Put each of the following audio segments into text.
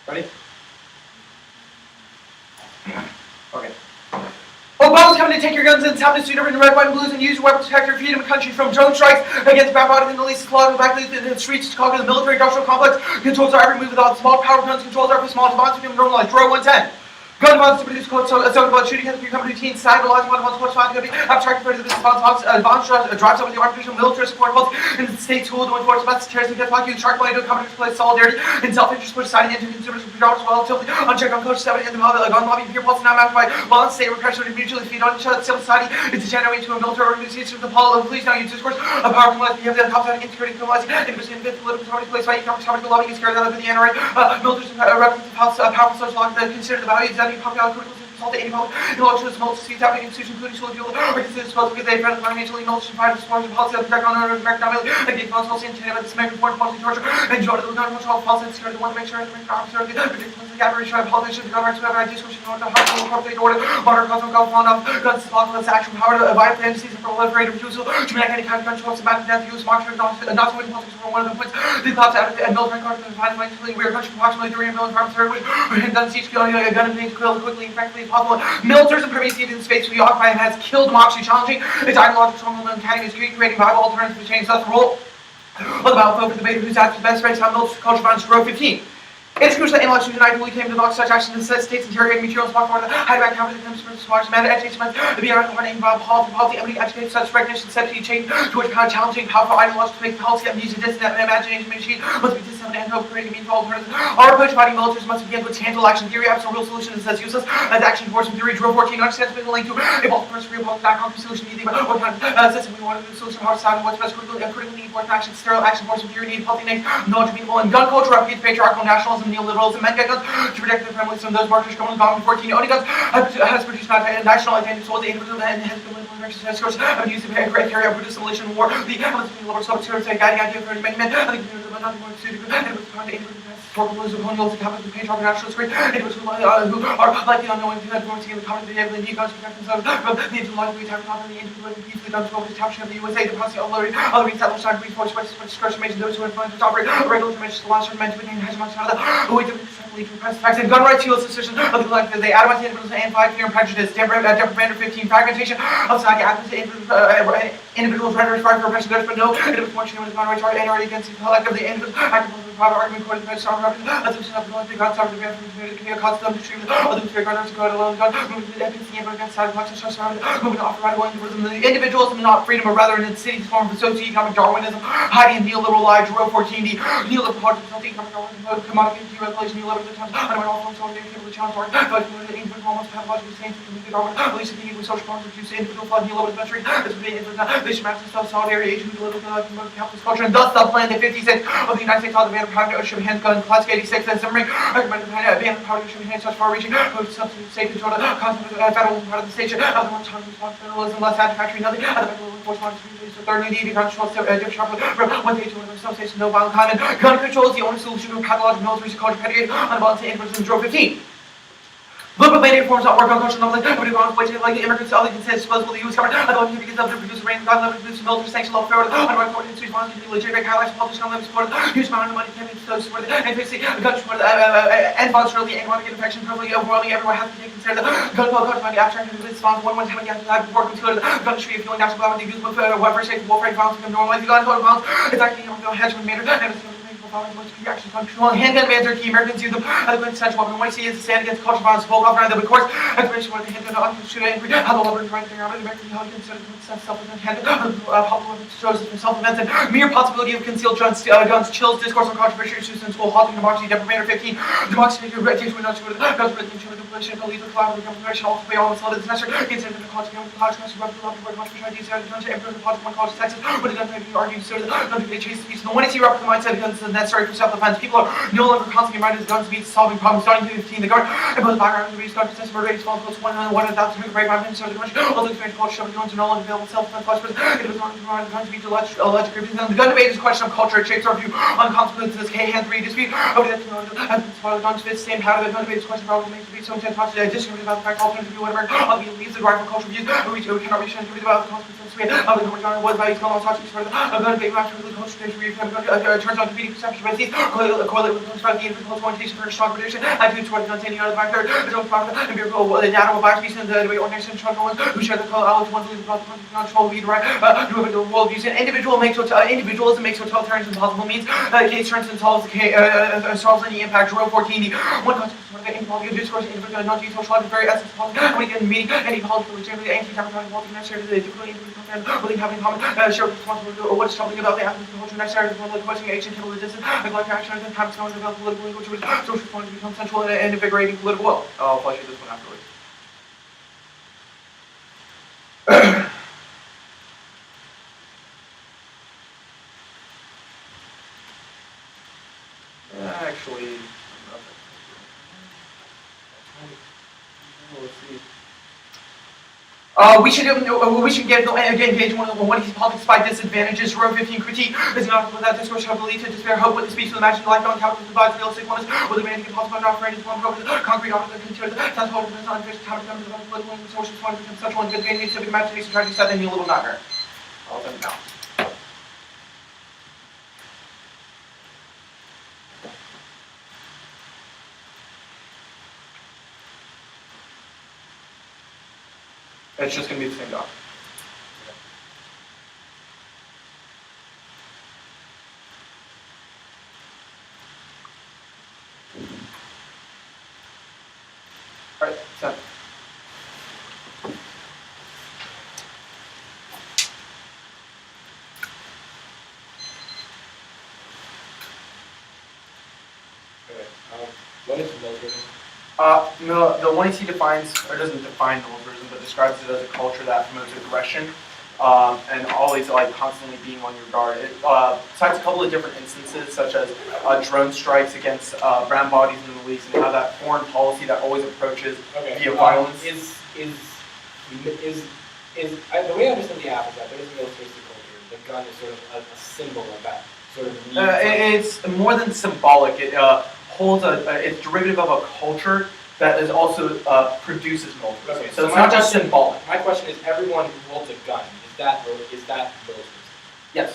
Ready? Okay. Obama's coming to take your guns and time to suit over in red, white, and blues and use your weapons to protect your freedom of country from drone strikes against bad bodies in the least slaughter back in the streets to conquer the military industrial complex. Controls our every move with all small power guns, controls our small bonds become normalized. Draw 110. Gun violence to produce code, so about shooting has become routine, cyberalizing one of one's corresponding to be abstract compared to the business bonds drives over the artificial military support both in the state tool to enforce about terrorism against black youth, shark money to accommodate display solidarity and self-interest push society into consumers with predominantly relatively unchecked unconscious stability and the gun lobby peer pulse now mapped by violence, state repression to mutually feed on each other. Civil society is degenerating into a military organization with the police now use discourse of power criminalizing behavior, the cops having integrating criminalizing individuals in political poverty placed by economic poverty lobbying is carried out by the NRA, military representative powerful social law that consider the values that popular critical to any public intellectuals, multitudes, having institutions, including school, or consider supposed to be they friends, financially, military, private, supporting policy of protect on American family, against policy and Canada, this American foreign policy torture, and join the non-control policy and security, want to make sure American arms are ridiculous, aberration of politicians, governments, who have ideas, which in order to harm the corporate order, modern cosmic golf, on of guns, lawless action, power to violent fantasies, and proliferate of refusal, to make any kind of control, systematic death, use, monitoring, not to win politics for one of the points, the collapse out of the military cards, and financially, we are country approximately 3 million farms, which are guns, each gun and paint to kill quickly, effectively, possible. Military and pervasive in the space we occupy and has killed democracy, challenging its ideological stronghold and academy is creating viable alternatives to change. That's the role of the battlefield debate who's after the best race, how military culture violence drove 15. It's crucial that intellectuals unite fully came to knock such action in the states interrogating materials block for the high back capital consumer smart matter education the beyond hardening about policy ability educate such recognition subsidy change to which kind of challenging powerful ideological make policy and music distant imagination machine must be disseminated and hope creating meaningful alternatives. Our approach to fighting militaries must begin with tangible action theory, absolute real solution is as useless as action enforcement theory. Drill 14 understands been linked to a multiple person real public not concrete solution either but what kind of system we want to do solution hard side what's best critical need for action sterile action enforcement theory need healthy names knowledge meaningful and gun culture replicates patriarchal nationalism neoliberalism men guns to protect their families from those martyrs coming gone before 14 owning guns has produced national identity towards the individual and has been has course of used to carry out Buddhist simulation war the liberal substitute guiding idea for many men I think but nothing more to do and it was found to historical colonials and capitalists and patriarchal nationalists individuals who are likely unknowing who had going to give the common behavior the new guns to protect themselves from the intellectually attack on the individual and peacefully guns to establishing of the USA the policy of other resettlers trying to reinforce discrimination those who are inclined to operate regular dimensions to launch men to attain hegemony who we lead to repress facts and gun rights fuel suspicion of the collective they atomized individuals and fight fear and prejudice Democrat 15 fragmentation of society individuals rendering right for oppression there's been no individual function with gun rights are already against the collective the individuals active private argument according to the strong assumption of the military gun sovereignty the community can be a cause of them to treat other military gunners to go to alone gun moving to the NDCA against side of moving to offer right away the individuals and not freedom but rather in the city's form of socio-economic Darwinism hiding in neoliberal lies Drill 14D neoliberal politics economic Darwinism commodity regulation neoliberal times I don't all forms of capable to challenge our but the individual almost pathologically same to the Darwin at least thinking with social forms of use individual flood neoliberal country this would be they should match themselves solidarity agent who deliver capitalist culture and thus the plan the 56 of the United States law the ban of power to handgun class 86 and summary recommended ban of power to hand such far-reaching substitute safe control federal part of the station other ones time responsibilities less satisfactory nothing other federal enforcement so thirdly the control different sharply one day to another substation no violent crime and gun control is the only solution to pathological military culture predicate unbalanced influence in Drill 15. Local mandate forms not work on cultural knowledge, everybody wants way to like the immigrants, all they can say is supposable the U.S. government, otherwise you can get them to produce a rain, God level produce military sanction law forward, unright court institutes, violence, legitimate highlights, publish on them, support, huge amount of money, campaigns, those support, and basically, gun support, and violence, really, and want to get infection, probably overwhelming, everyone has to take consider the gun code, money, abstract, and police response, one time again, have to work with the gun industry, if you only national government, use with welfare state, warfare, violence, become normalized, the gun code violence, it's actually, hedgehog manner, and it's action control handgun bans are key. Americans use them as a essential weapon. What you see is a stand against cultural violence, full off around them. Of course, explanation what the handgun on shoot angry, how the weapons right there. American intelligence self-defense handgun, public weapons shows from self-defense and mere possibility of concealed guns chills discourse on controversial issues in school, halting democracy. Deprivator 15, democracy takes red takes not to guns written into manipulation, illegal collaborative confederation, ultimately all the necessary instead of the college country, weapons, controversial ideas, country, emperor, the one college, Texas, where the gun may be argued, so the gun may chase the peace. And when you see the mindset of guns necessary for self-defense, people are no longer constantly reminded of guns to be solving problems. Starting to 15, the government and both backgrounds of these guns, murder rates, fall close to 1,000 to great by minutes of the country. All the experience culture showing guns are no longer available. Self-defense questions. It was not to guns to be alleged grievance. The gun debate is a question of culture. It shapes our view on consequences. This hand 3 dispute over that has been spoiled. Guns fit same powder. The gun debate is a question of how it makes to be so intense. Disagree about the fact alternative view whatever. All the leaves the rival culture views. We cannot reach an agreement about the consequences. We have the government what values gun laws talking for the gun debate. Actually, culture turns out to be pressure by these correlate with the individual's orientation for strong prediction, attitude toward containing out of the factor, its own product, empirical data will back species and the way organization strong ones who share the college ones who control lead right, the world views. Individualism makes totalitarianism possible means case for instance solves any impact. Row 14, one concept in political discourse, individual not to social life, very essence of politics, when again meaning any political legitimately anti-democratic politics necessary to the difficulty individual and really having common shared responsibility or what is troubling about the aspects of culture necessary to formulate questioning ancient and distance, like action and habits knowledge about political language, which social response become central and invigorating political will. I'll flash you this one afterwards. Actually, let's see. We should get engage in one of these politics by disadvantages. Row 15 critique is not without discourse, have belief to despair, hope with the speech to imagine life on top of the body, realistic ones, with the demanding impossible not for any one hope, concrete objects that consider that's what depends on fish, how to come to the political and social response become such one, good vanity, civic imagination, trying to set in a little nightmare. I'll tell you now. It's just going to be the same doc. All right, so. What is militarism? The one he defines, or doesn't define militarism, but describes it as a culture that promotes aggression and always constantly being on your guard. It cites a couple of different instances, such as drone strikes against brown bodies in the Middle East, and how that foreign policy that always approaches via violence. The way I understand the app is that there is a militaristic culture. The gun is sort of a symbol of that sort of need. It's more than symbolic. It holds it's derivative of a culture that is also produces militarism. Okay, so it's not just symbolic. My question is: everyone who holds a gun, is that militarism? Yes.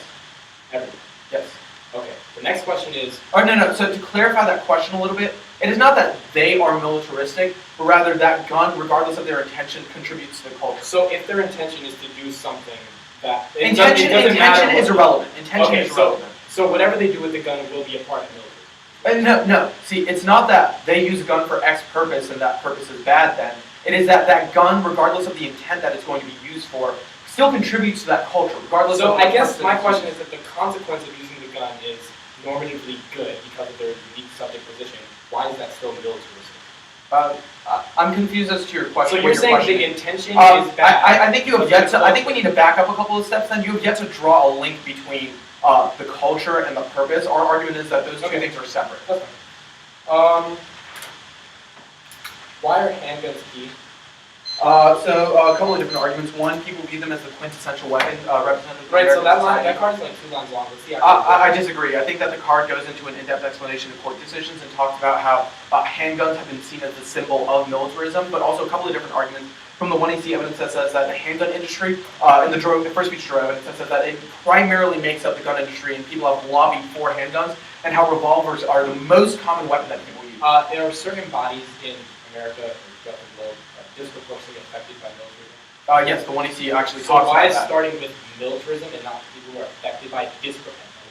Everyone. Yes. Okay. The next question is. Oh no. So to clarify that question a little bit, it is not that they are militaristic, but rather that gun, regardless of their intention, contributes to the culture. So if their intention is to do something that intention is irrelevant. Intention is irrelevant. So whatever they do with the gun will be a part of military. No. See, it's not that they use a gun for X purpose and that purpose is bad then. It is that that gun, regardless of the intent that it's going to be used for, still contributes to that culture, regardless of... So I guess my question is that the consequence of using the gun is normatively good because of their unique subject position. Why is that still militarism? I'm confused as to your question. So you're saying the intention is bad? I think you have yet to... I think we need to back up a couple of steps then. You have yet to draw a link between the culture and the purpose. Our argument is that those two things are separate. That's fine. Why are handguns key? So a couple of different arguments. One, people view them as the quintessential weapon representative. Right. So that card is like 2 lines long. Let's see. I disagree. I think that the card goes into an in-depth explanation of court decisions and talks about how handguns have been seen as the symbol of militarism, but also a couple of different arguments from the 1AC evidence that says that the handgun industry, in the first speech Drew evidence that says that it primarily makes up the gun industry and people have lobbied for handguns, and how revolvers are the most common weapon that people use. There are certain bodies in America or throughout the globe disproportionately affected by militarism. Yes, the 1AC actually so talks about that. So why is starting with militarism and not people who are affected by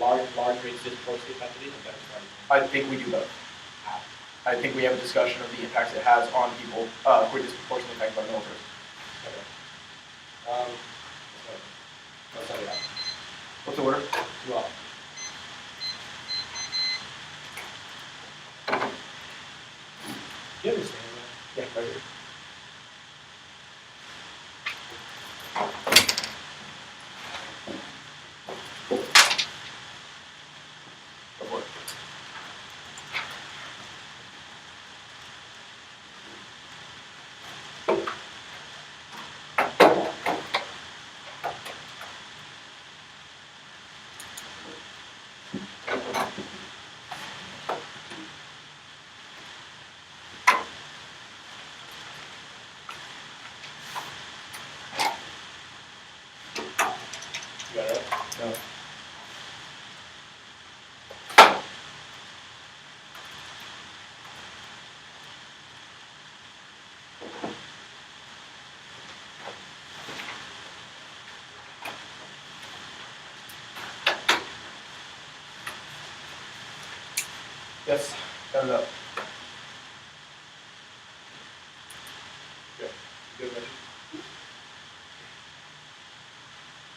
large rates disproportionately affected and better starting? I think we do both. I think we have a discussion of the impacts it has on people who are disproportionately affected by militarism. Okay. Let's start it out. What's the order? 12. You understand that? Yeah, right here. Yes. Thumbs up. Good.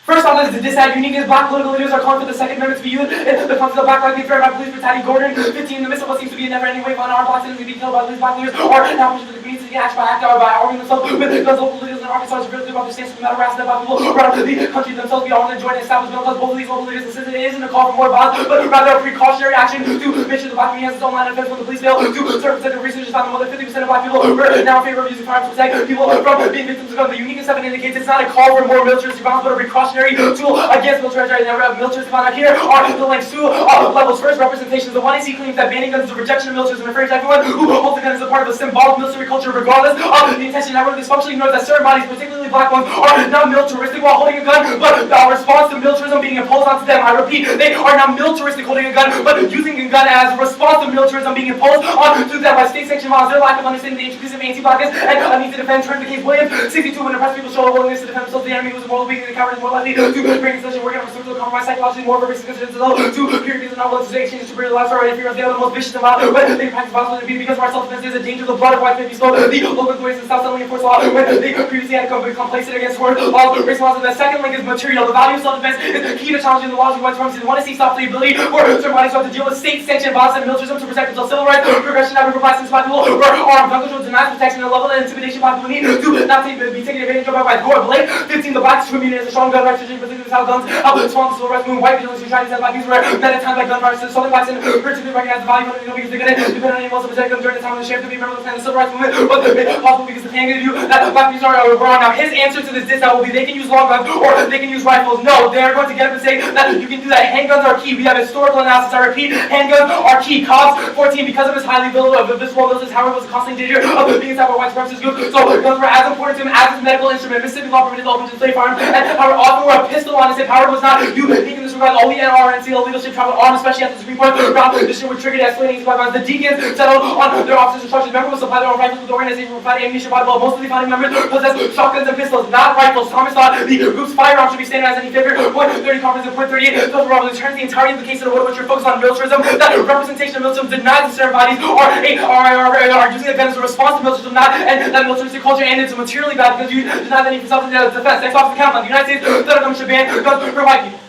First off, is the dissent uniqueness. Black political leaders are calling for the Second Amendment to be used. The concept of black lives being threatened by police brutality. Gordon, 15, in the midst of what seems to be a never-ending wave on our black citizens to be killed by these black leaders, or now pushing for the community to get action by act or by arming themselves with guns. Local leaders in Arkansas are really about their stance no matter harassing about people around the country themselves. We all want to join and establish middle class. Both of these local leaders insist it isn't a call for more violence, but rather a precautionary action to make sure the black community has its own line of defense when the police fail. To certain percent of research has found that more than 50% of black people are now in favor of using firearms to protect people from being victims of guns. The uniqueness of it indicates it's not a call for more militaristic violence, but a precautionary tool against militaristic violence. Here are the links to levels. First, representations. The 1AC claims that banning guns is a rejection of militarism and refers everyone who holds a gun as a part of a symbolic military culture, regardless of the intention. However, this functionally ignores that certain bodies, particularly black ones, are not militaristic while holding a gun, but our response to militarism being imposed onto them. I repeat, they are not militaristic holding a gun, but using a gun as a response to militarism being imposed onto them by state-sanctioned violence. Their lack of understanding the intricacies of anti-blackness and a need to defend turns the case Williams. 62, when oppressed people show a willingness to defend themselves, the enemy was more weak and the coward is more likely to bring a solution, working on a compromise psychologically more of a risk considered to purities and not willing to exchange to bring lives or if you're the other most vicious and violent, but they practice violence because of our self-defense is a danger. The blood of white men be slow. The local authorities and South suddenly enforce law when they previously had to become complacent against word of race laws. And the second link is material. The value of self-defense is key to challenging the laws of white supremacy. They want to see stop the ability for certain bodies to have to deal with state-sanctioned violence and militarism to protect themselves. Civil rights, progression, never for blacks and black people were armed. Gun control denies protection and level and intimidation by people need to not be taken advantage of by Gore Blake. 15, the blacks community has a strong gun rights regime, particularly how guns help respond to civil rights movement. White vigilance who try to set black people were met at times by gun violence. Southern blacks and particularly recognize the value of it because they couldn't depend on anyone else to protect them during the time of the sheriff to be a member of the civil rights movement, but made possible because the handgun view that black people are wrong. Now his answer to this discount will be they can use long guns or they can use rifles. No, they are going to get up and say that you can do that. Handguns are key. We have historical analysis. I repeat, handguns are key. Cobbs 14, because of his highly visible military, Howard was a constant danger of being attacked by white supremacist groups. So guns were as important to him as his medical instrument. Mississippi law permitted open to slave farms, and Howard often wore a pistol on his hip. Howard was not unique in this regard. All the NRNCL leadership traveled armed, especially after the Supreme Court. Round this year would trigger the escalating by violence. The deacons settled on their officers' instructions. Members would supply their own rifles with the organization for providing ammunition by the law. Most of the founding members possessed shotguns and pistols, not rifles. Thomas thought the group's firearms should be standardized any favor. Point 30 conference and point 38. Those were turns the entirety of the case of the wood, which were focused on militarism. That representation of militarism denies that certain bodies are using the gun as a response to militarism, not and that militaristic culture, and it's materially bad because you deny the need for self-defense. Next off the count, the United States federal government should ban guns for white people.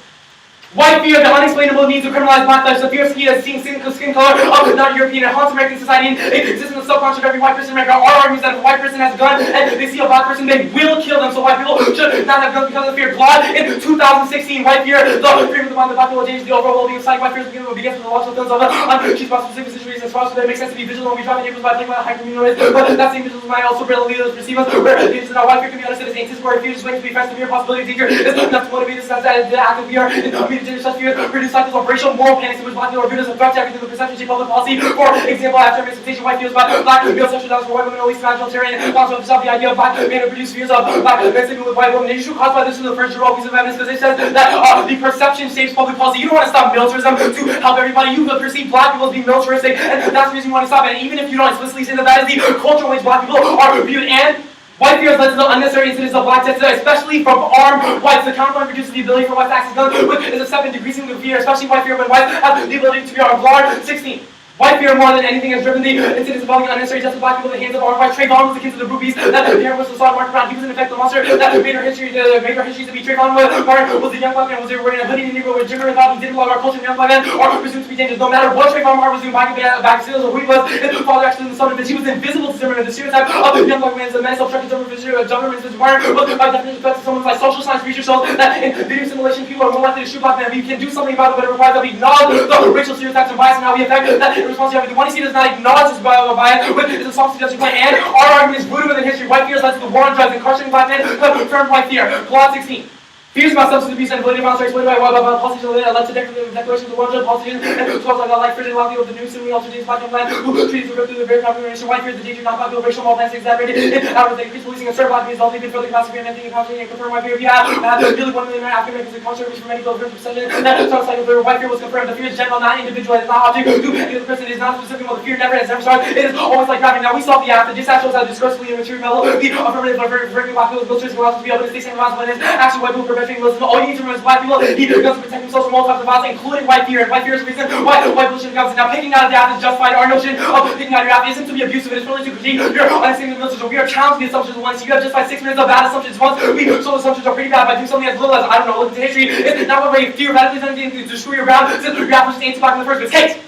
White fear, the unexplainable needs of criminalized black lives, the fear of seeing skin color of non-European and haunts American society, and the existence of subconscious of every white person in America. Our argument is that if a white person has a gun and they see a black person, they will kill them. So white people should not have guns because of the fear. Blood in 2016, white fear, the freedom of the mind, the black people change the overall well-being of society. White fear begins with the watchful films of unconscious specific situations. As far as it makes sense to be vigilant when we drive vehicles by playing by a high community, but that same vigilance might also really lead us to perceive us where the interest in our white fear can be understood as anticipatory fear, just waiting to be friends to mere possibility of danger. It's enough to motivate us as the act of fear and immediate such fear. Cycles of racial moral panics in which black people are viewed as a threat to everything the perception shape public policy. For example, after emancipation, white fears by black male sexual doubts for white women, at least majoritarian, and also the idea of black men to produce fears of black men sleeping with white women. The issue caused by this is the first piece of evidence because it says that the perception shapes public policy. You don't want to stop militarism to help everybody. You perceive black people as being militaristic, and that's the reason you want to stop it. And even if you don't explicitly say that that is the cultural ways black people are viewed, and white fear has led to the unnecessary incidents of black deaths, especially from armed whites. The counterpoint reduces the ability for whites to access guns, which is a step in decreasing the fear, especially white fear when whites have the ability to be armed. Guard 16. White fear more than anything has driven the incidents involving unnecessary deaths of black people in the hands of armed whites. Trayvon was akin to the groupies that the Air Force was marked around. He was in effect the monster that made our history to be. Trayvon was a young black man who was wearing a hoodie and Negro with Jimmer and thought he didn't belong to our culture. Young black men are presumed to be dangerous. No matter what Trayvon Martin was doing back in Seals or who he was, his father actually in the southern, he was invisible to Zimmerman. The stereotype of the young black man as a menace, obstructing government's requirement was by definition threats to someone's like social science research shows that in video simulation people are more likely to shoot black men. We can do something about it, but it requires that we acknowledge the racial stereotypes and bias and how we affect that in response to everything. One does not acknowledge this bias, but it's a soft suggestion plan, and our argument is rooted within history. White fear led to the war on drugs, incarcerating black men, confirmed white fear. Clause 16. Fears about substance abuse and ability of violence are exploited by politicians that led to declarations of war on drug politicians and talks like Frederick Lockley of the New Sunni Ultra James Black Land, who treated to go through the very population. White fear is the danger, not popular racial moral plans exaggerated. In hours, they increase policing and certain black communities, only been further classifying and thinking and confirmed white fear. We have nearly 1 million African Americans in conservation for many people of perception. That sounds like the white fear was confirmed. The fear is general, not individual. It is not object to any other person. It is not specific. While the fear never has never started. It is always like driving. Now we saw the app. The dispatch shows how discursively and material level the affirmative for breaking black people's militaries allows us to be able to stay same amounts when it's actually white people perpetuating militantism. All you need to remember is black people need guns to protect themselves from all types of violence, including white fear. And white fear is the reason why white people shouldn't guns. Now, picking out of the app is justified. Our notion of picking out your app isn't to be abusive. It is really to critique your understanding of militantism. We are challenging the assumptions once. You have just 6 minutes of bad assumptions once. We so assumptions are pretty bad by doing something as little as, I don't know, look into history. It's not one way you theoretically something to destroy your ground. Since your app was just anti-black in the first place. Case!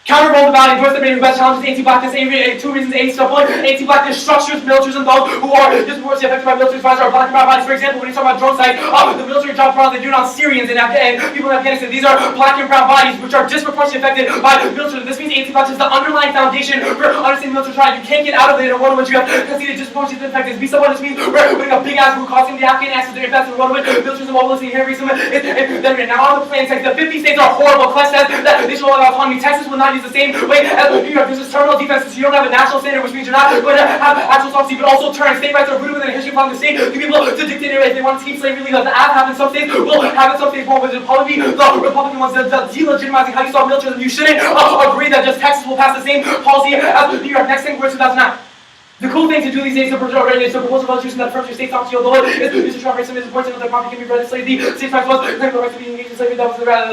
Counter-vote about endorse the main best challenges anti-blackness, two reasons, anti-blackness structures militarism, those who are disproportionately affected by military violence are black and brown bodies. For example, when you talk about drone sites, the military drop bombs they do it on Syrians and people in Afghanistan. These are black and brown bodies which are disproportionately affected by militarism. This means anti-blackness is the underlying foundation for understanding military trial. You can't get out of it in a world in which you have conceded disproportionately affected. Be someone, this means we're putting a big ass group costing the Afghan asses their impacts in the world in which militarism, mobility, terrorism, now on the plan text, the 50 states are horrible. Quest says that they should allow autonomy. Texas will not use the same way as New York. This is terminal defenses. You don't have a national standard, which means you're not going to have actual sovereignty, but also turn. State rights are rooted within a history of the state to be able to dictate it if they want to keep slavery legal. The app have in some states, will have in some states, but it'll probably be the Republican ones that delegitimizing how you saw militarism. You shouldn't agree that just Texas will pass the same policy as New York. Next thing, we're 2009. The cool thing to do these days is to propose resolution that affirms your state's option, although it is to try some important that property can be read slavery. The state's rights was claim the right to be engaged in slavery. That was the right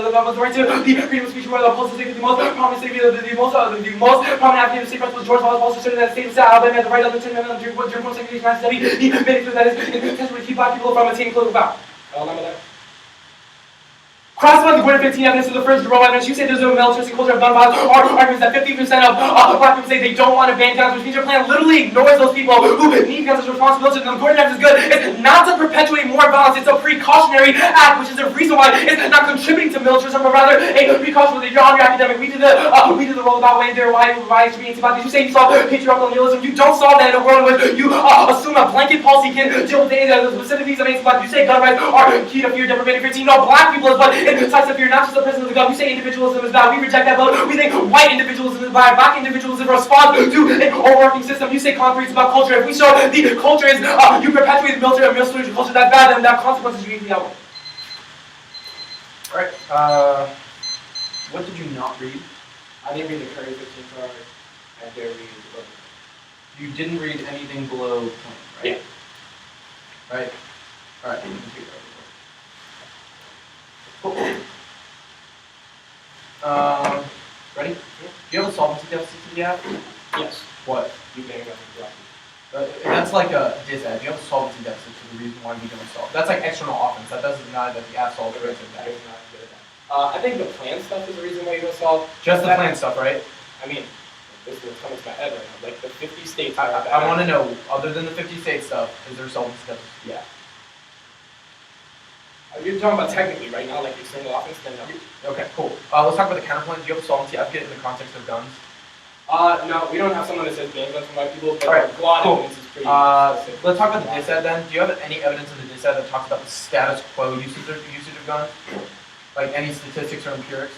to the freedom of speech. Where the opposed to slavery, the most prominent slavery, the most prominent African state rights was George Wallace. Also asserted that the state of Alabama had the right of the 10 amendment during segregation. He made it clear that is intentionally to keep black people from attaining political power. Cross-about the Gordon 15 evidence of the first Jerome evidence. You say there's no militaristic culture of gun violence. Our argument is that 50% of black people say they don't want to ban guns, which means your plan literally ignores those people who need guns as responsibility. And the Gordon evidence is good. It's not to perpetuate more violence. It's a precautionary act, which is the reason why it's not contributing to militarism, but rather a precaution. Whether you're on your academic, we did the roundabout way there. Why it should be anti-black? Did you say you saw patriarchal nihilism? You don't solve that in a world in which you assume a blanket policy can deal with the specificities of anti-black. You say gun rights are key to fear, deprivating fear. No, black people is what incites the fear, not just the presence of the gun. You say individualism is bad. We reject that vote. We think white individualism is bad. Black individualism responds to an overarching system. You say concrete is about culture. If we show the culture is you perpetuate the military culture that's bad, then that consequences you need the outcome. Alright, what did you not read? I didn't read the Curry 15 card. I didn't read the book. You didn't read anything below 20, right? Yeah. Right? Alright, you can take it over. Ready? Yeah. Do you have a solvency deficit to the app? Yes. What? You bang up the black That's like a disadvantage. You have a solvency deficit to the reason why you don't solve. That's like external offense. That doesn't deny that the app solves it. I think the plan stuff is the reason why you don't solve. Just the plan stuff, right? I mean, this is what's coming to my head right now. Like the 50 states. I want to know, other than the 50 state stuff, is there a solvency deficit? Yeah. You're talking about technically right now, like external offense, then no. Okay, cool. Let's talk about the counterpoint. Do you have a solvency advocate in the context of guns? No, we don't have someone that says ban guns from white people, but Alright, a lot cool. of evidence is pretty specific. Let's talk about the dissad then. Do you have any evidence in the dissad that talks about the status quo usage of guns? Like any statistics or empirics?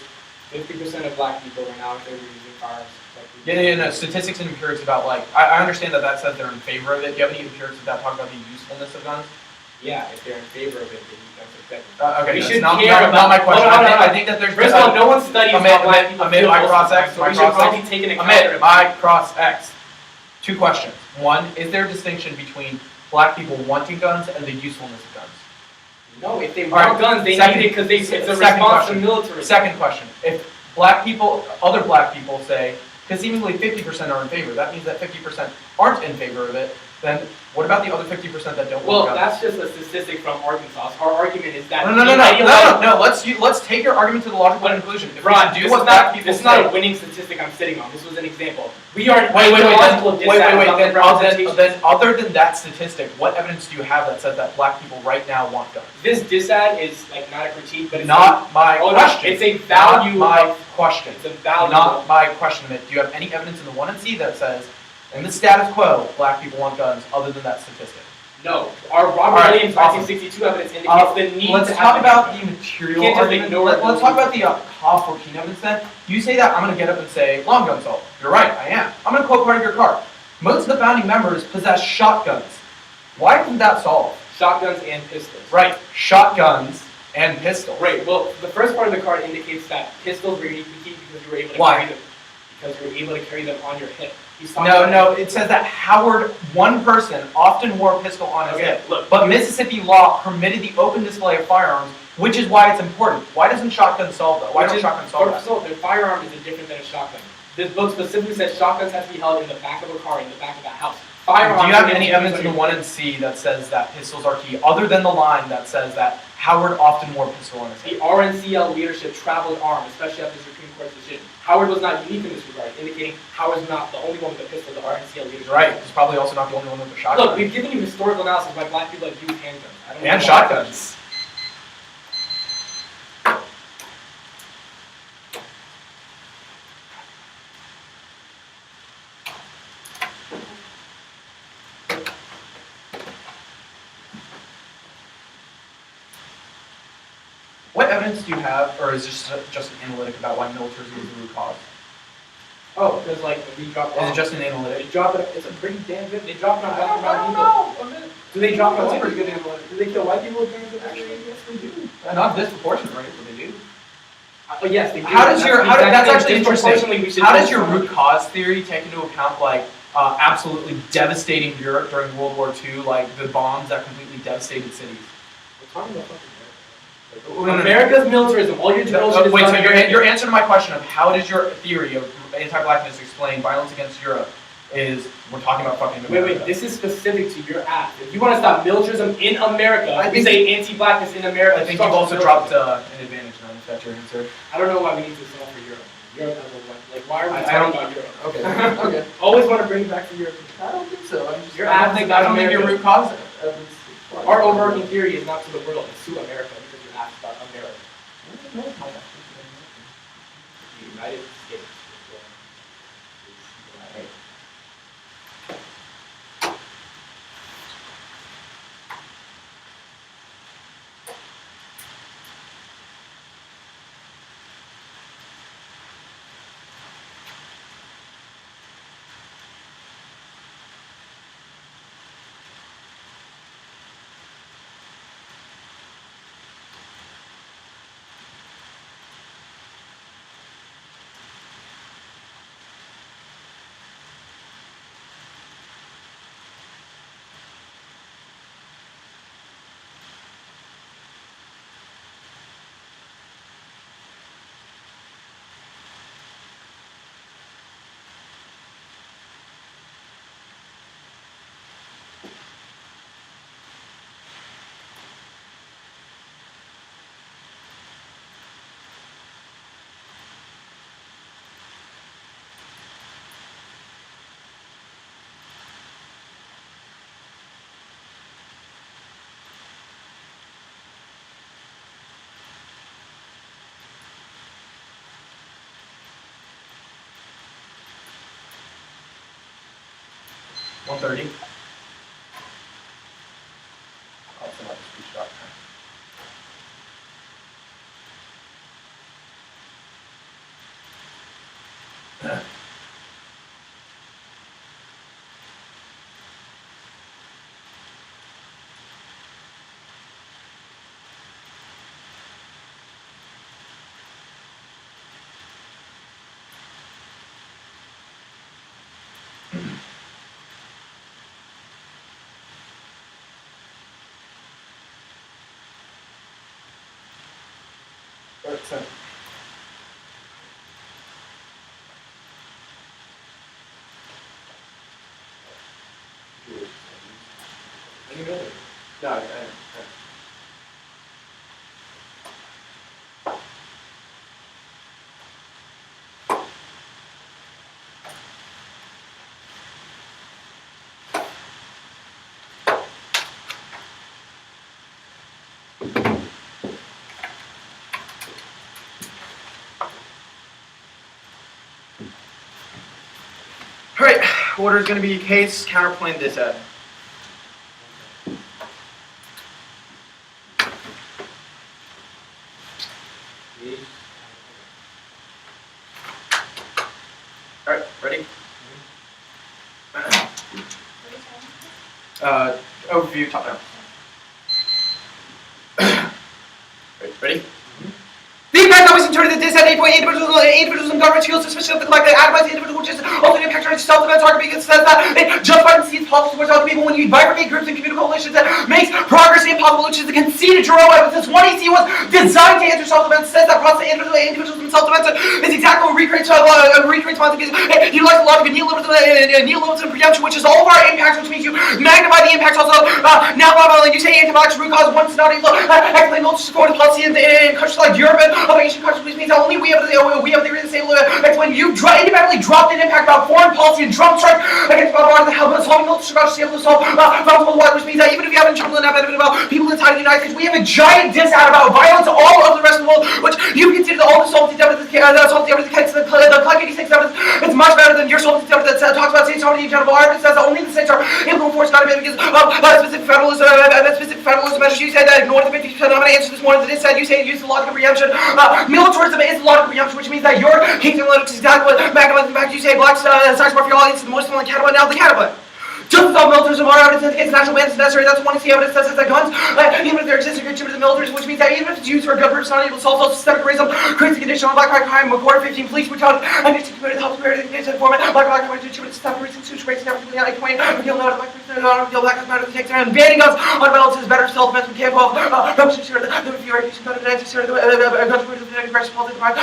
50% of black people are now in favor of using firearms. No. Statistics and empirics about like, I understand that says they're in favor of it. Do you have any empirics that talk about the usefulness of guns? Yeah, if they're in favor of it, then you guns are effective. Okay, we that's should not care about my question. I think that there's... First of all, no one studies how black people feel my most cross of the X, time, so we should probably take into account my cross X. Two questions. One, is there a distinction between black people wanting guns and the usefulness of guns? No, if they want guns, they need it because it's a response to military. Second question. If other black people say, because seemingly 50% are in favor, that means that 50% aren't in favor of it, then what about the other 50% that don't want guns? Well, that's just a statistic from Arkansas. Our argument is that... No, let's take your argument to the logical conclusion. If Rod, do what black people this is say... not a winning statistic I'm sitting on. This was an example. We are... Wait, then other than that statistic, what evidence do you have that says that black people right now want guns? This dissad is like not a critique, but it's not my question. It's a value. Not my question. It's a value. Not my question. Do you have any evidence in the 1 and C that says, in the status quo, black people want guns, other than that statistic? No. Our Robert Williams 1962 evidence indicates the need let's to talk have about the material argument. Let's talk about the COP 14 evidence then. You say that, I'm going to get up and say, long gun assault. You're right, I am. I'm going to quote part of your card. Most of the founding members possess shotguns. Why isn't that solved? Shotguns and pistols. Right, shotguns and pistols. Right, well, the first part of the card indicates that pistols were uniquely key because you were able to Why? carry them. because you're able to carry them on your hip. No, it says that Howard, one person, often wore a pistol on his hip. Look, but Mississippi law permitted the open display of firearms, which is why it's important. Why doesn't shotgun solve that? Why don't shotgun solve that? So their firearm is different than a shotgun. This book specifically says shotguns have to be held in the back of a car, in the back of a house. Firearms. Do you have any evidence in the 1 and C that says that pistols are key, other than the line that says that Howard often wore a pistol on his hip? The RNCL leadership traveled armed, especially after the Supreme Court's decision. Howard was not unique in this regard, indicating Howard's not the only one with a pistol. The RNCL leadership. Right. He's probably also not the only one with a shotgun. Look, we've given you historical analysis why black people have used handguns. I don't know And why. shotguns. What evidence do you have, or is this just an analytic about why militarism is the root cause? Oh, because like we drop. Is it just an They analytic? drop it. It's a pretty damn good. They drop it on black and brown people. Do they drop it on white people? Do they kill white people with guns? Actually, yes, they do. Not disproportionate, right? But they do. But yes, they do. How does your that's actually disproportionately interesting. we should How does your root cause theory take into account like absolutely devastating Europe during World War II, like the bombs that completely devastated cities? We're talking about fucking America's militarism. All your drills. Wait, so your answer to my question of how does your theory of anti-blackness explain violence against Europe is we're talking about fucking America. Wait, this is specific to your act. If you want to stop militarism in America, I you say anti-blackness in America. I think you've also dropped an advantage now, if that's your answer. I don't know why we need to solve for Europe. Europe has a like. Why are we talking about Europe? Okay. Okay. Always want to bring it back to Europe. I don't think so. I don't think your root cause. Our overarching theory is not to the world; it's to America because you're asked about America. The United States. $130. I'll send out the speech document. Sent. No, Alright, order is going to be case, counterpoint, this ad. Alright, ready? Overview, top down. Ready? The impact always interpreted this at 8.8 individuals in government feel suspicion of the collective atomized individual, which is also an impact on self-defense argument because it says that it justifies and sees policies towards other people when you bifurcate groups and community coalitions that makes progress impossible, which is the conceited Jerome evidence. 1EC was designed to answer self-defense, says that process individuals in self-defense is exactly what recreates violence because it utilizes a lot of neoliberalism preemption, which is all of our impacts, which means you magnify the impacts also. Now, you say anti-vax root cause one is not able to actually multi-supported policy in countries like Europe and other Asian countries, which means that only we have the reason to explain you independently dropped an impact about foreign policy and Trump strike against the help of solving multi-strategy able to solve violence worldwide, which means that even if you haven't interpreted that benefit about people inside the United States, we have a giant diss out about violence all over the rest of the world, which you consider all the solvency evidence, the Clock 86 evidence, it's much better than your solvency evidence that talks about state sovereignty and general evidence says that only the states are able to enforce not because of specific federalism measures. You said that ignore the 50%. I'm going to answer this morning. This said you say use the logic of preemption. Militarism is the logic of preemption, which means that your kingdom is exactly what Magdalene, in fact, you say black sex for your audience is the most like cannibal, now the cannibal. Just as all militarism are evidence against national bans is necessary, that's one to see evidence that says that guns, even if they're existing contribute to the militarism, which means that even if it's used for a gun purpose, not able to solve social systemic racism, creates a condition on black crime, record 15 police brutality, and it's committed help community against informant, black crime contribute to systemic racism, such racism, never to the United Queen, repeal no black person, repeal black matter to take around, banning guns on balance is better self-defense from K-12, repression sure that the review education gun evidence, sure the guns for the aggressive political crime,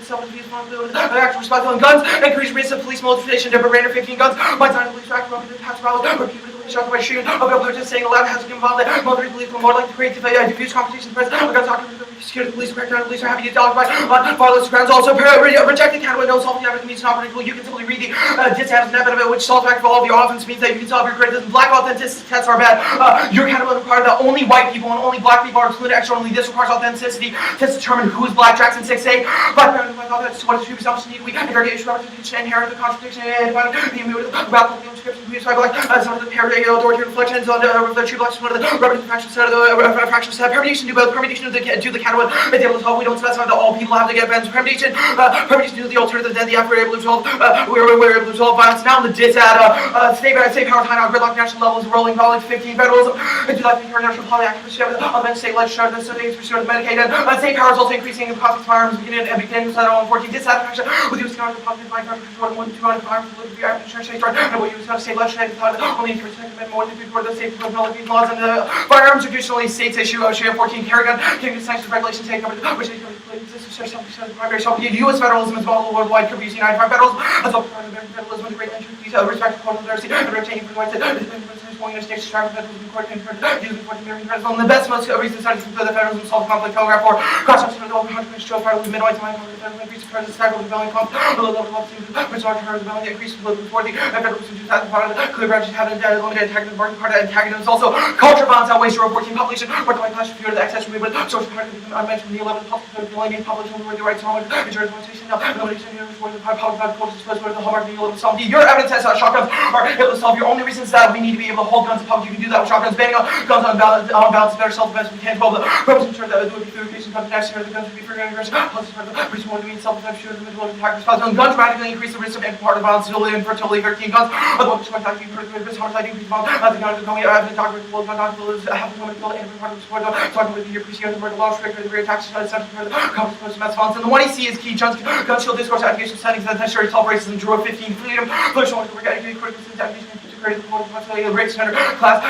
self-defense, actual responsibility on guns, increase risk of police motivation, to render 15 guns, by time police track, the past violence, shot by shooting of a protest saying allowed has to get involved that mothers believe more likely to create diffuse competition press. We're going to talk about the security police, crackdown police are happy to dog by violence grounds. Also, rejected Canada no solving evidence means not predictable. You can simply read the disadvantage net benefit, which solves back for all of your offense means that you can solve your criticism. Black authenticity tests are bad. Your Canada requires that only white people and only black people are included externally. This requires authenticity to determine who is black. Jackson 6A. Black parents like authenticity. What is true presumption need we interrogation representation inherit the contradiction and the immutable about the inscription used by black some of the parody authority reflections on the true blacks one of the representative fractions set of the fractions set permutation do both permutation do the Canada is able to solve. We don't specify that all people have to get bans permutation do the alternative then the after we're able to resolve we're able to resolve violence now the dis at state power time out gridlock national levels rolling college 15 federalism into that international poly activist on the state legislature the studies for sure the Medicaid state power is also increasing the cost of firearms beginning with 14 dissatisfaction with the Wisconsin Republican fight for 200 firearms with the insurance state and what you was going to say legislative only for more than before the state military laws and the firearms traditionally states issue OSHA 14 carry gun taking the sanctions regulations take over which is the primary shelf. U.S. federalism is model worldwide could be used United Front federalism as well as American federalism with the great entry respect for diversity and retaining for the rights United States striving federalism in court and using American federalism. The best most recent studies conclude that federalism solves conflict telegraph for cross-section of over 100 show federalism minimize mind federalism increase the presence cycle of rebellion conflict below level of teams which are terms rebellion increase political authority and federalism 2005 clear branches have an limited attack the market card antagonism also culture violence outweighs 014 population or the class fear of the excess movement social part of the unmentioned the 11th public the population where the rights are insurance motivation now elimination for the public culture supposed to the hallmark of the 11th solve your evidence has shotguns are able to solve your only reasons that we need to be able to hold guns in public. You can do that with shotguns, banning guns on balance is better self-defense. We can't involve the purpose ensure that it would be through education, guns national, the guns would be for aggression, plus which one to mean self-defense, shooters, and the attack response. Guns dramatically increase the risk of part of violence, and fertility, 13 guns. Other which might actually increase the risk, homicide, increase violence. The gun is going out, the doctor, the gun, doctor, is having women killed, and part of the support, talking with your appreciation of the murder law, strict for the rear attacks, essential for the consequence of mass violence. And the 1EC is key, gun shield discourse, education settings, that necessary solve racism, draw 15, freedom, social, education, critical education, creative, the race center, class,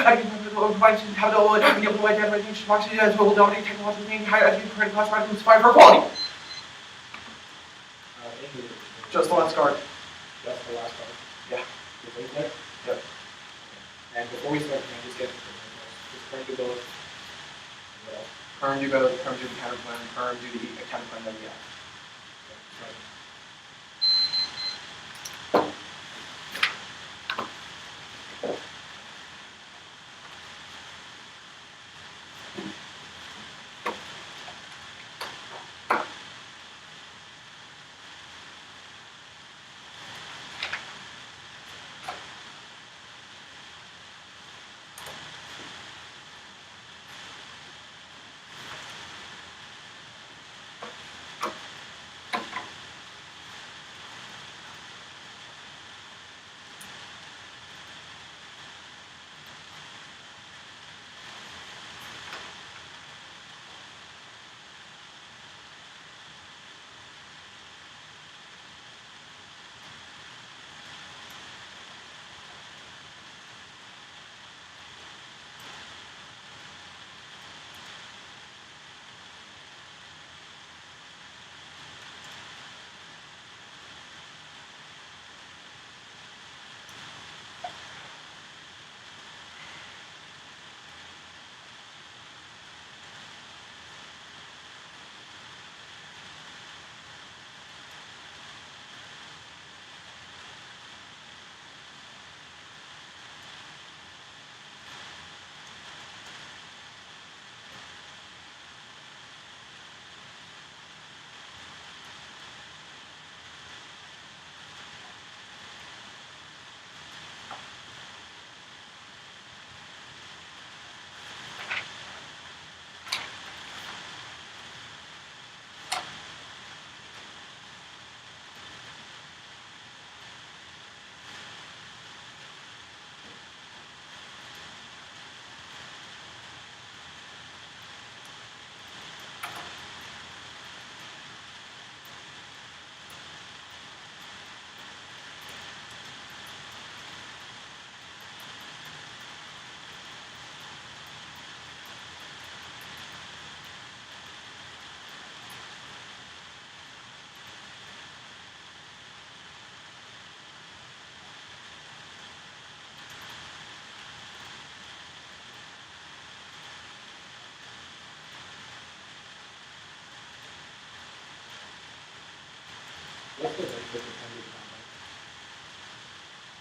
provides capital and the able to white democratic democracy as well will dominate technological thing, higher education, creative class, right, inspire for equality. Just the last card. Just the last card. Yeah. Is it there? Yep. And before we start, can I just get current do both? Current do both, current do the counter plan, current do the counter plan that we have.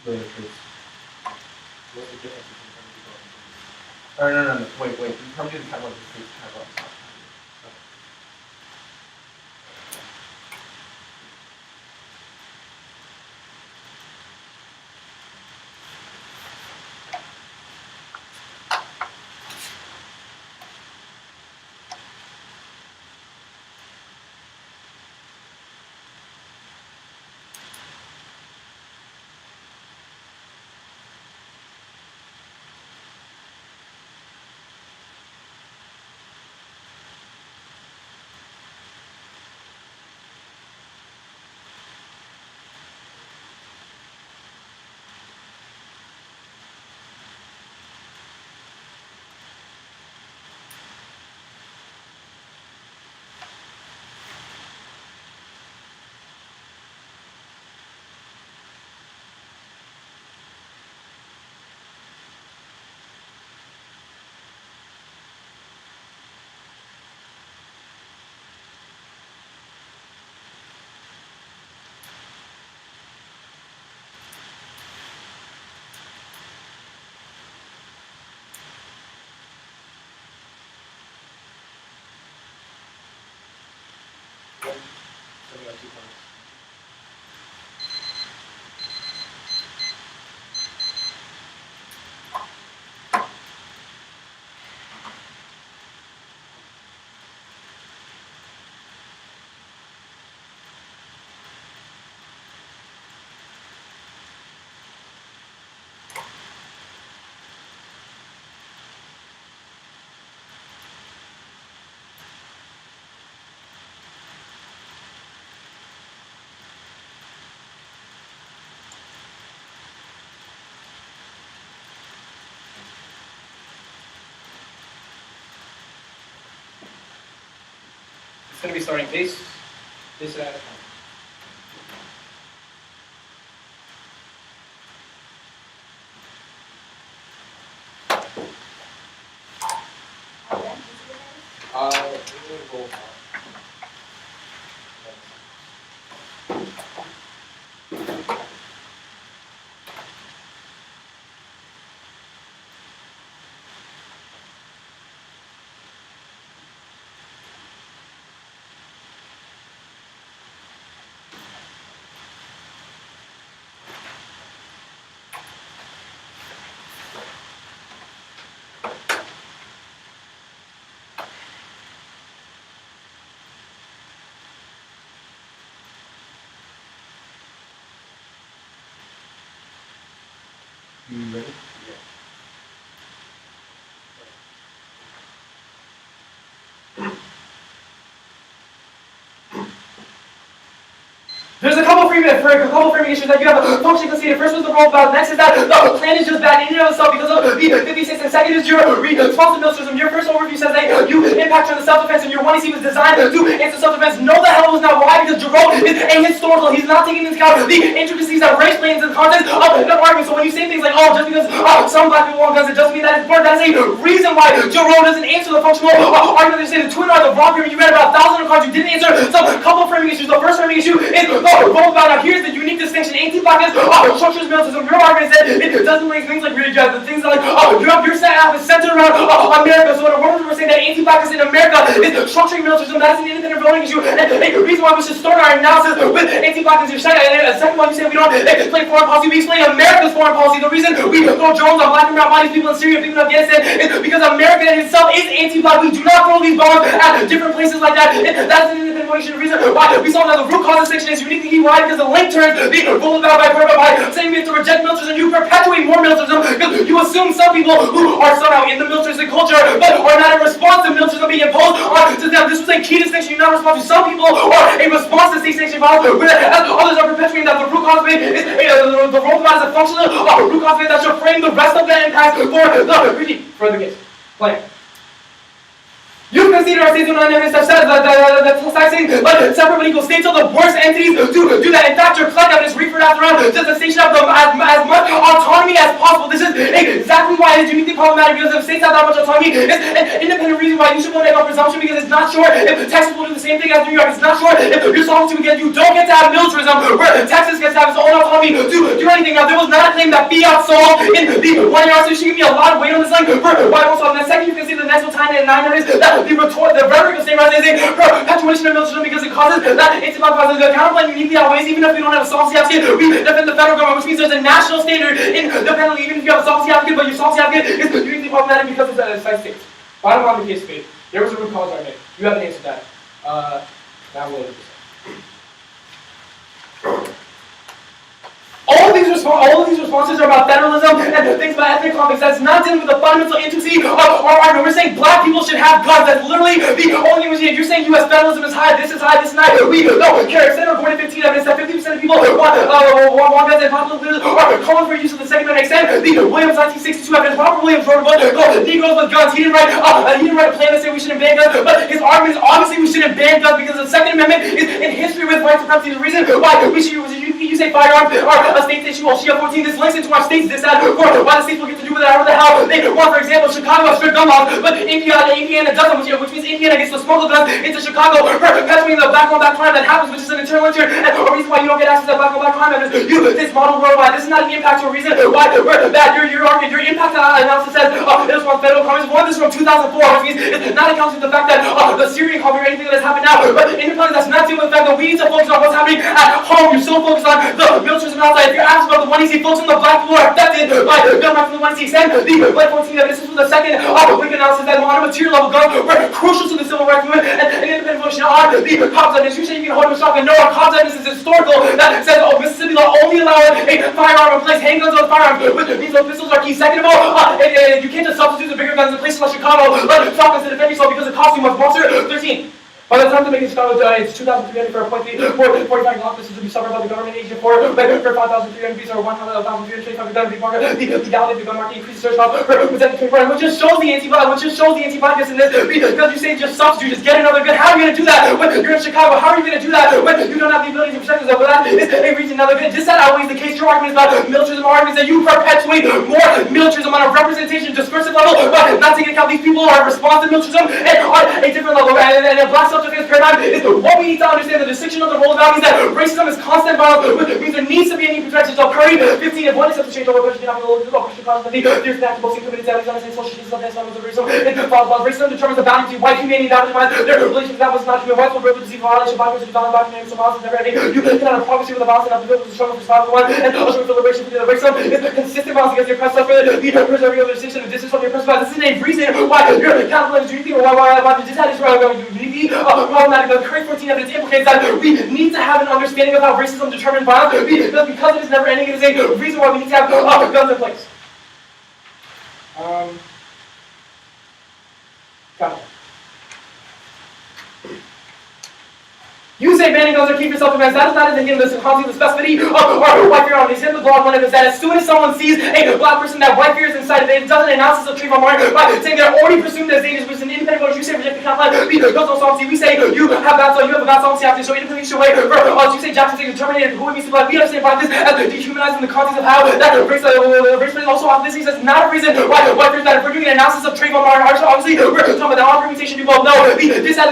really the truth. What's the difference between permanent people and Or no, wait. Permanent is kind of like the truth, kind of like stuff. something like 2 points? It's going to be starting pace at a time. We're going to go You ready? There's a couple framing issues that you have functionally conceded. First was the role valve. Next is that the plan is just bad in and of itself because of the 56. And second is your responsive system. Your first overview says that you impact on the self-defense, and your 1EC was designed to answer self-defense. No, the hell was not. Why? Because Jerome is ahistorical. He's not taking into account the intricacies that race play into the context of the argument. So when you say things like, oh, just because some black people want guns, it doesn't mean that it's important. That is a reason why Jerome doesn't answer the functional argument. They say the twin are the wrong framing. You read about 1,000 of cards. You didn't answer some couple framing issues. The first framing issue is role valve. Now here's the unique distinction. Anti-blackness, structures, militantism. Your argument said it doesn't make things like religion. The things like your set half is centered around America. So in a word, we're saying that anti-blackness in America is structuring militantism. That is an independent voting issue. And a reason why we should start our analysis with anti-blackness in China. And a second one, you say we don't explain foreign policy. We explain America's foreign policy. The reason we throw drones on black and brown bodies, people in Syria, people in Afghanistan, is because America itself is anti-black. We do not throw these bombs at different places like that. That's an independent voting issue. The reason why we saw that the root cause distinction is uniquely why, because the link turns the role valve by saying we have to reject militarism. You perpetuate more militarism because you assume some people who are somehow in the militaristic culture but are not in response to militarism being imposed onto them. This was a key distinction. You not respond to some people are a response to state sanctioned violence, whereas others are perpetuating that the root cause of it is the role valve is a functional root cause of it that should frame the rest of the impact for the further case. Plan. You conceded our states do not have such that taxing separate but equal states are the worst entities to do that. In fact, your collect evidence referred after on just the station of them as much autonomy as possible. This is exactly why it is uniquely problematic, because if states have that much autonomy, it's an independent reason why you should make a presumption, because it's not sure if Texas will do the same thing as New York. It's not sure if your sovereignty will get, you don't get to have militarism, where Texas gets to have its own autonomy to do anything. Now, there was not a claim that fiat solved in the 1 year, so you should give me a lot of weight on this thing for why it won't solve. And the second, you can see the next one, time and 9 is that the rhetoric of state rights is a perpetuation of militarism, because it causes that it's about causes the counterplan uniquely outweighs, even if we don't have a sovereignty advocate, we defend the federal government, which means there's a national standard in the penalty, even if you have a sovereignty advocate, but your sovereignty advocate is uniquely problematic because it's a side state. Bottom line of the case is, there was a root cause argument. You haven't answered that. Now what is it? All of these responses are about federalism and things about ethnic conflicts. That's not dealing with the fundamental intricacy of our argument. We're saying black people should have guns. That's literally the only thing. You're saying U.S. federalism is high, this is high, this is high. We don't care. Senator 2015 evidence that 50% of people want guns, and popular leaders are calling for use of the Second Amendment. Extend the Williams 1962 evidence. Robert Williams wrote a book called Negroes with Guns. He didn't write a plan that said we shouldn't ban guns, but his argument is obviously we shouldn't ban guns because the Second Amendment is in history with white supremacy. The reason why we should use a firearm are a state issue. Well, Shia 14, this links into our states dissent for why the states will get to do whatever the hell they want. For example, Chicago has strict gun laws, but Indiana doesn't, which means Indiana gets to smuggle guns into Chicago, perpetuating the black-on-black crime that happens, which is an internal issue, and a reason why you don't get access to black-on-black crime evidence. This model worldwide. This is not an impact to a reason why we're bad. Your argument, your impact analysis says it was from federal crimes. One, this is from 2004, which means it's not accounting for the fact that the Syrian conflict or anything that has happened now, but independent, that's not dealing with the fact that we need to focus on what's happening at home. You're so focused on the militarism outside. If you're asked about the 1EC, folks in the black people are affected by gun rights in the 1EC. Extend the Black 14 evidence. This was the second week analysis that on a material level guns were crucial to the civil rights movement and independent voting on the cops evidence. You say you can hold a shotgun. No, our cops evidence is historical. That says, Mississippi law only allowed a firearm and place handguns on firearms, which means those pistols are key. Second of all, you can't just substitute the bigger guns in places like Chicago, like shotguns to defend yourself because it costs you much. Monster 13. By the time to make it Chicago, it's 2,300 for a point fee, 45 offices to be suffered by the government agent for 5,300 fees or 1,325 gun fee market. The legality of the gun market increases search cost for presenting 24, which just shows the anti-bias in this, because you say just substitute, just get another gun. How are you going to do that when you're in Chicago? How are you going to do that when you don't have the ability to protect yourself? That is a reason. Now, this that outweighs the case. Your argument is about militarism. Our argument is that you perpetuate more militarism on a representation, discursive level, but not taking account these people are responsive militarism and on a different level. And a black self-defense paradigm is what we need to understand. The distinction of the role of values that racism is constant violence, which means there needs to be a need for protection. So Curry 15, if one accepts the change over oppression, cannot be low, oppression causes the there's an act of boasting, committed to social justice, of racism. Racism determines the boundaries between white humanity and boundaries their relations that was not true. Whites will break with the violation, black person, violent, black humanity, so violence is never ending. You cannot have progress with the violence and have the ability to struggle for survival one, and also for liberation for the racism is consistent violence against your oppressed for the preserving of the distinction of distance from your oppressed. This is a reason why you're counterfeit uniquely, or why the dissent is uniquely problematic. The Curry 14 evidence implicates that we need to have an understanding of how racism determines violence, because it is never ending. It is a reason why we need to have guns in place. Got it. You say banning guns or keep yourself defense. That is not in the concept of the specificity of our white fear on the example of the law. One of that as soon as someone sees a black person that white fear is inside of it, it does an analysis of Trayvon Martin by saying they're already presumed as dangerous, which is an independent vote. You say reject the count because no sovereignty. We say you have a bad sovereignty after, so independently should wait for us. You say Jackson saying determinate who it means to black. We understand by this as dehumanizing the context of how that race also off this. That's not a reason why white fear is that. If we're doing an analysis of Trayvon Martin, obviously we're talking about the permutation. You both know this is a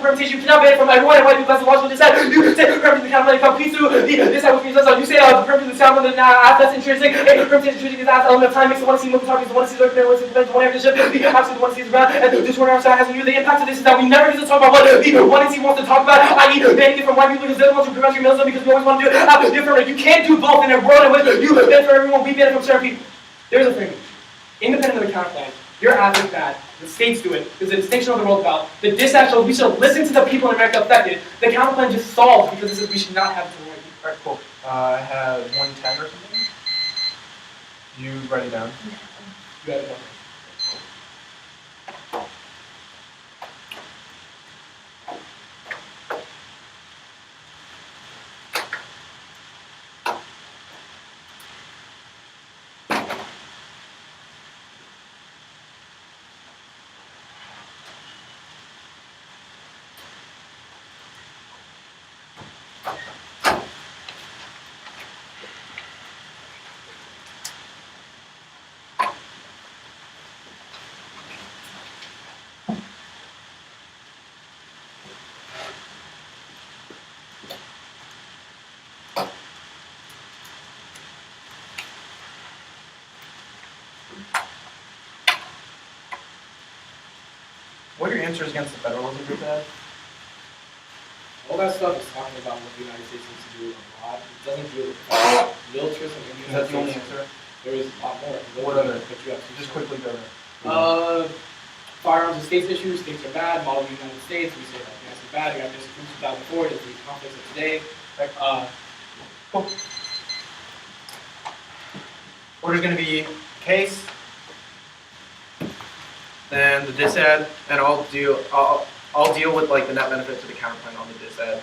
permutation. You cannot ban from everyone. And white people, that's the logical dissent. You say permutation the counter comes through the dissent, which means you say the permutation the sound of the that's intrinsic. Permutation intrinsic is as element of time makes the one see moving targets, the one sees the one sees the one action, the absolute one sees the ground, and this one outside has a new. The impact of this is that we never get to talk about what the one NC wants to talk about, i.e. banning it from white people because they're the ones who prevent your militarism, because we always want to do it different. You can't do both in a world in which you ban for everyone, we ban it from certain people. There's a thing. Independent of the counterplan, you're asking that the states do it. There's a distinction of the world about the dissent. We should listen to the people in America affected. The counterplan just solves because this is we should not have to worry. Alright, cool. I have 110 or something. You write it down. You have it. What are your answers against the federalism group, Ed? All that stuff is talking about what the United States needs to do abroad. It doesn't deal with militarism in the Is that United the only States. answer? There is a lot more. What other? But you have to Just quickly go there. Firearms and states issues. States are bad. Model of the United States. We say that yes, it's bad. You got this from 2004. There's the conflicts of today. Cool. Order's going to be case, then the disad, and I'll deal with like the net benefit to the counterpoint on the disad.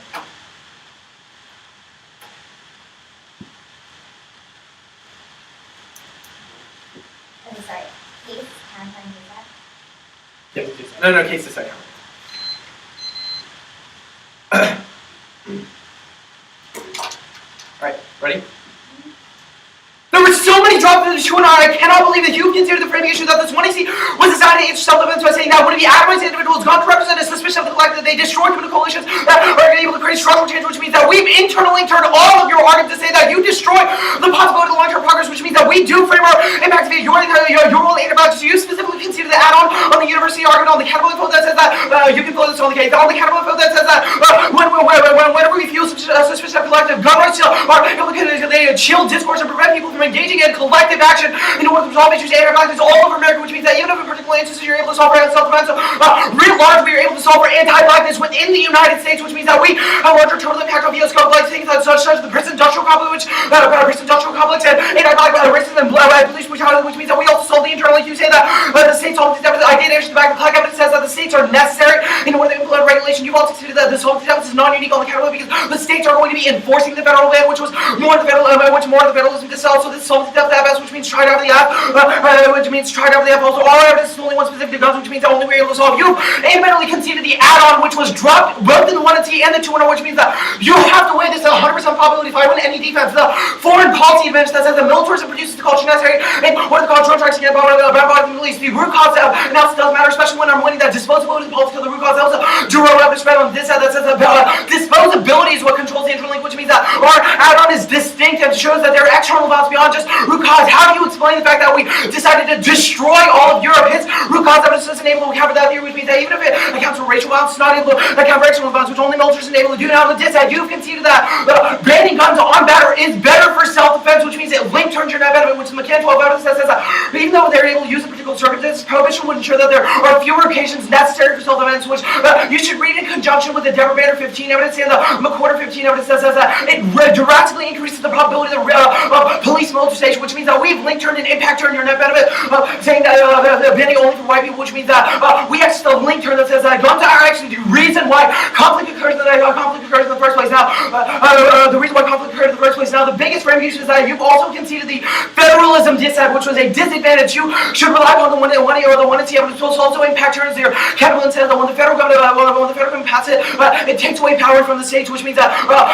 I'm sorry. Case, counterpoint, is that? Yep. No, case disad. All right, ready? There were so many drops in the shoe and I cannot believe that you considered the framing issue that this 1AC was decided to self-defense by saying that one of the atomized individuals gone to represent a suspicion of the fact that they destroyed criminal coalitions that are able to create structural change, which means that we've internally turned all of your arguments to say that you destroy the possibility of long-term progress, which means that we do frame our impact via your role in about you specifically consider the add-on on the university argument on the categorical vote that says that you can vote this on the case. On the categorical vote that says that whenever we feel suspicious of collective gun rights are implicated, they chill discourse and prevent people from engaging in collective action in order to resolve issues anti-blackness all over America, which means that even if a particular instance you're able to solve for self-defense, real large we are able to solve for anti-blackness within the United States, which means that we have larger total impact on VS like things such as the prison industrial complex, and anti-black racism and police brutality, which means that we also solve the internal. Like you say that the states solve these deficits. I did actually the back of the plaque evidence says that the states are necessary in order to implement regulation. You've also considered that this whole deficit is non-unique on the category because the states are going to be enforcing the federal ban, which was more of the federalism to sell. So this solves the deficit, which means tried out of the app, which means tried out of the app. Also, all evidence is only one specific to guns, which means that only we're able to solve. You admittedly conceded the add-on, which was dropped both in the 1T and the 2-0, which means that you have to weigh this at 100% probability if I win any defense. The foreign policy advantage that says that militarism produces the culture necessary and what the control tries to get about the Middle East. The root cause analysis doesn't matter, especially when I'm winning that disposability politics of the root cause. Also, Jerome Roberts spread on this side that says that disposability is what controls the interlink, which means that our add-on is distinct and shows that there are external values beyond just root cause. How do you explain the fact that we decided to destroy all of Europe? His root cause evidence isn't able to account for that theory, which means that even if it accounts for racial violence, it's not able to account for external violence, which only militarism is able to do. Now, the disad, you've conceded that banning guns on batter is better for self-defense, which means it link turns your net benefit, which the McCann 12 evidence says that even though they're able to use in particular circumstances, prohibition would ensure that there are fewer occasions necessary for self-defense, which you should read in conjunction with the Deborah Banner 15 evidence and the McWhorter 15 evidence that says that it drastically increases the probability of police mobilization, which means that we've link turned and impact turned your net benefit, saying that banning only for white people, which means that we actually still link turn that says that guns are actually the reason why conflict occurs in the first place. Now, the reason why conflict occurred in the first place. Now, the biggest frame issue is that you've also conceded the federalism disad, which was a disadvantage. You should rely on the 1A or the 1C evidence, which also impact turns their capital and says that when the federal government passes it, it takes away power from the states, which means that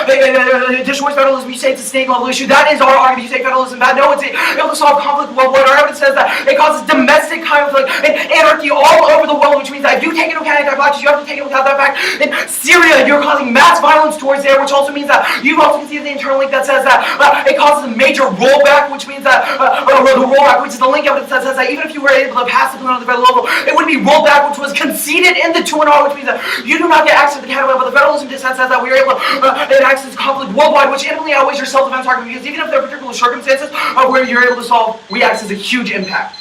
it destroys federalism. You say it's a state level issue. That is our argument. You say federalism bad. No, it's able to solve conflict worldwide. Our evidence says that it causes domestic conflict and anarchy all over the world, which means that if you take into account anti-blackness, you have to take into account that fact. In Syria, you're causing mass violence towards there, which also means that you've also conceded the internal link that says that it causes a major rollback, which means that the rollback, which is the link evidence that says that even if you were able to pass the plan on the federal level, it would be rolled back, which was conceded in the 2-0, which means that you do not get access to the category, but the federalism dissent says that we are able to get access to conflict worldwide, which infinitely outweighs your self-defense argument, because even if there are particular circumstances where you're able to solve, we access a huge impact.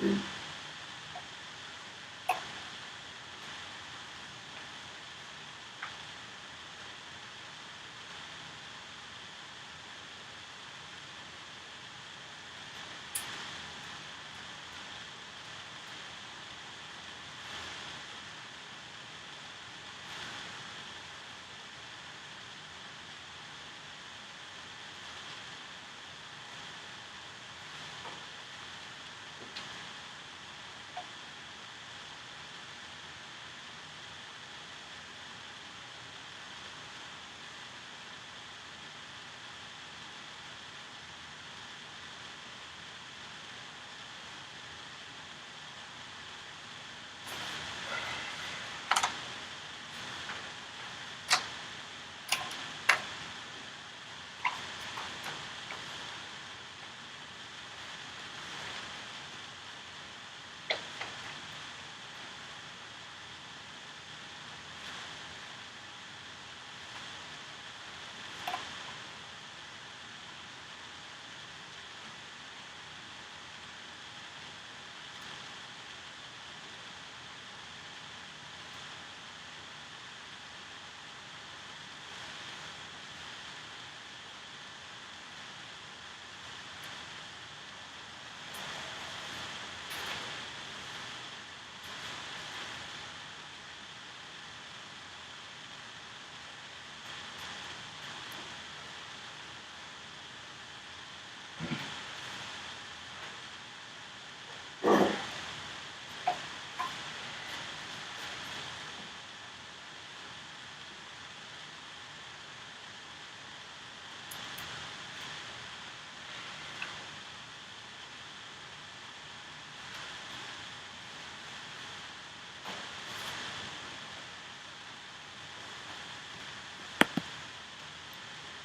Insight.